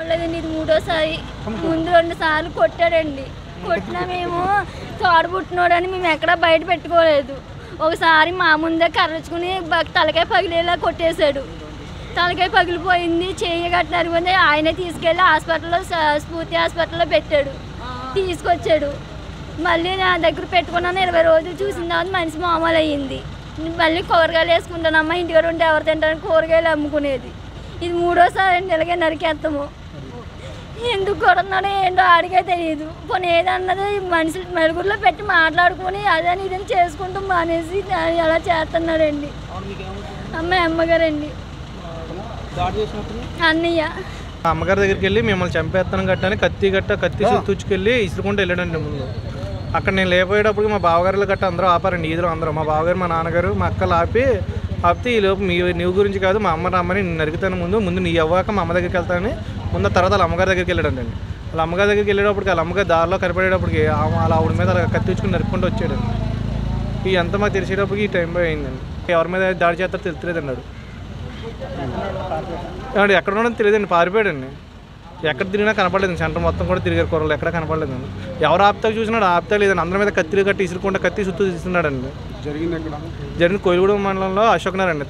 లేదండి, ఇది మూడోసారి. ముందు 2 సార్లు కొట్టాడండి. కొట్టినా మేము తోడబుట్టినోడని మేము ఎక్కడా బయట పెట్టుకోలేదు. ఒకసారి మా ముందే కర్రచుకుని తలకాయ పగిలేలా కొట్టేశాడు. తలకాయ పగిలిపోయింది, చెయ్యి కట్టినరుగుంది. ఆయనే తీసుకెళ్ళి హాస్పిటల్లో, స్ఫూర్తి హాస్పిటల్లో పెట్టాడు. తీసుకొచ్చాడు. మళ్ళీ నా దగ్గర పెట్టుకున్నాను. 20 రోజులు చూసిన తర్వాత మనిషి మామూలు అయ్యింది. మళ్ళీ కూరగాయలు వేసుకుంటానమ్మా, ఇంటికి ఉంటే ఎవరు తింటారని కూరగాయలు అమ్ముకునేది. ఇది మూడోసారి అండి ఇలాగే నరికేస్తాము. ఎందుకు కొడుతున్నాడో ఏంటో ఆడికే తెలియదు. కొన్ని ఏదన్నది మనుషులు నలుగురిలో పెట్టి మాట్లాడుకుని అదని ఇదని చేసుకుంటూ మానేసి అలా చేస్తున్నాడండి. అమ్మగారండి, అన్నయ్య. అమ్మగారి దగ్గరికి వెళ్ళి మిమ్మల్ని చంపేస్తాను గట్టని కత్తి తుచ్చుకెళ్ళి ఇసురుకుంటూ వెళ్ళాడండి. ముందు అక్కడ నేను లేకపోయేటప్పుడు మా బావగారులు గట్ట అందరూ ఆపారండి. ఈదురు అందరూ, మా బావగారు, మా నాన్నగారు, మా అక్కలు ఆపితే ఈ లోపు నీవు గురించి కాదు, మా అమ్మ రమ్మని నరుగుతాను. ముందు నీ అవ్వాక మా అమ్మ దగ్గరికి వెళ్తానని ముందు. తర్వాత వాళ్ళ అమ్మగారి దగ్గరికి వెళ్ళాడండి. వాళ్ళ అమ్మగారి దగ్గరికి వెళ్ళేటప్పటికి వాళ్ళ అమ్మగారు దారిలో కనపడేటప్పటికి అలా ఆవిడ మీద అలా కత్తి తెచ్చుకుని నరుక్కుంటూ వచ్చాడండి. ఈ అంతా మాకు తెలిసేటప్పటికి ఈ టైం అయిందండి. ఎవరి మీద దాడి చేస్తారో తెలుస్తలేదండి. వాడు ఎక్కడ ఉండడం తెలియదండి, పారిపోయాడండి. ఎక్కడ తిరిగినా కనపడలేదు. సెంటర్ మొత్తం కూడా తిరిగారు, కూరలు ఎక్కడ కనపడలేదండి. ఎవరు ఆపుతా చూసినాడు, ఆపుతా లేదండి. అందరి మీద కత్తిలు కట్టి ఇసురుకుంటే కత్తి సుత్తు తీస్తున్నాడండి. జరిగింది కోయిలగూడెం మండలంలో అశోక్ నగర్ అండి,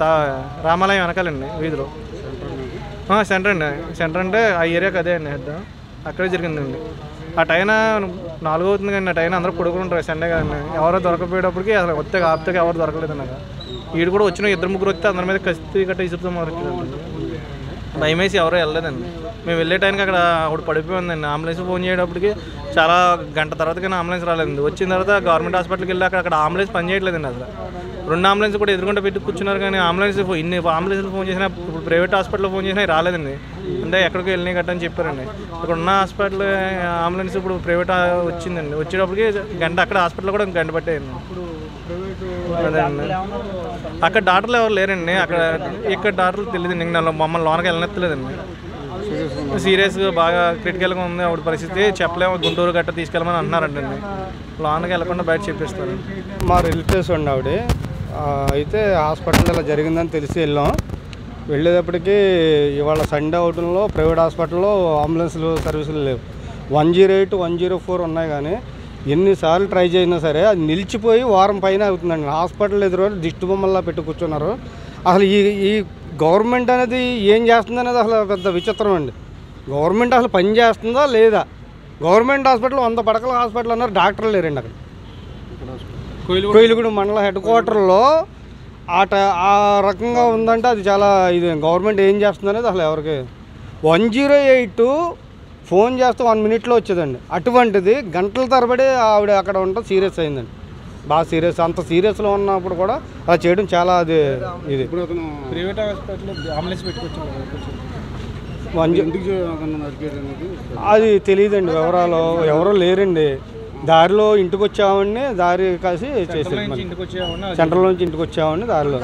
రామాలయం వెనకాలండి వీధిలో. సెంటర్ అండి. సెంటర్ అంటే ఆ ఏరియాకి అదే అండి హెడ్. అక్కడే జరిగిందండి. ఆ టైం 4 అవుతుంది కానీ ఆ టైం అందరూ పడుకుంటారు. సండే కదండి. ఎవరో దొరకపోయేటప్పటికి అసలు వస్తే ఆపుతాకి ఎవరు దొరకలేదు నాకు. వీడు కూడా వచ్చిన 2-3 వస్తే అందరి మీద కత్తి కట్ట ఇసురుతాం మొదలెట్టాడండి. భయమేసి ఎవరో వెళ్ళలేదండి. మేము వెళ్ళే టైంకి అక్కడ ఒకటి పడిపోయిందండి. అంబులెన్స్ ఫోన్ చేయడానికి చాలా గంట తర్వాత కానీ అంబులెన్స్ రాలేదండి. వచ్చిన తర్వాత గవర్నమెంట్ హాస్పిటల్కి వెళ్ళి అక్కడ అంబులెన్స్ పని చేయట్లేదండి. అసలు 2 అంబులెన్స్ కూడా ఎదురుకుంటే పెట్టి కూర్చున్నారు కానీ ఇన్ని అంబులెన్స్లు ఫోన్ చేసినా, ప్రైవేట్ హాస్పిటల్లో ఫోన్ చేసినా రాలేదండి. అంటే ఎక్కడికి వెళ్ళినాయి గట్టని చెప్పారండి. ఇక్కడ ఉన్న హాస్పిటల్ అంబులెన్స్ ఇప్పుడు ప్రైవేట్ వచ్చిందండి. వచ్చేటప్పటికి గంట, అక్కడ హాస్పిటల్లో కూడా గంట పట్టేయండి. అదే అండి. అక్కడ డాక్టర్లు ఎవరు లేరండి. ఇక్కడ డాక్టర్లు తెలియదండి. మమ్మల్ని లోనకి వెళ్ళనెత్తలేదండి. సీరియస్గా బాగా క్రిటికల్గా ఉంది ఆవిడ పరిస్థితి, చెప్పలేము. గుంటూరు గట్ట తీసుకెళ్ళమని అంటున్నారండి. లోనకి వెళ్ళకుండా బయట చెప్పేస్తారు. మా రిలేటివ్స్ అండి ఆవిడ. అయితే హాస్పిటల్ ఇలా జరిగిందని తెలిసి వెళ్ళాం. వెళ్ళేటప్పటికి ఇవాళ సండే అవడంలో ప్రైవేట్ హాస్పిటల్లో అంబులెన్స్లు సర్వీసులు లేవు. 108, 104 ఉన్నాయి కానీ ఎన్నిసార్లు ట్రై చేసినా సరే అది నిలిచిపోయి వారం పైన అవుతుందండి. హాస్పిటల్ ఎదురు దిష్టి బొమ్మల్లా పెట్టి కూర్చున్నారు. అసలు ఈ గవర్నమెంట్ అనేది ఏం చేస్తుంది అనేది అసలు పెద్ద విచిత్రం అండి. గవర్నమెంట్ అసలు పని చేస్తుందా లేదా? గవర్నమెంట్ హాస్పిటల్ 100 పడకల హాస్పిటల్ అన్నారు, డాక్టర్లు లేరండి అక్కడ. కోయిలగూడెం మండల హెడ్ క్వార్టర్లో ఆ రకంగా ఉందంటే అది చాలా ఇది. గవర్నమెంట్ ఏం చేస్తుంది అనేది అసలు ఎవరికి. 108 ఫోన్ చేస్తే 1 మినిట్లో వచ్చేదండి. అటువంటిది గంటల తరబడి ఆవిడ అక్కడ ఉంటే సీరియస్ అయిందండి. బాగా సీరియస్. అంత సీరియస్లో ఉన్నప్పుడు కూడా అలా చేయడం చాలా అది ఇది. ప్రైవేట్ హాస్పిటల్లో అంబులెన్స్ పెట్టుకొచ్చారు. అది తెలియదండి వివరాలు. ఎవరో లేరండి. దారిలో ఇంటికి వచ్చామని దారి కాసి చేసేది. సెంట్రల్ నుంచి ఇంటికి వచ్చామని దారిలో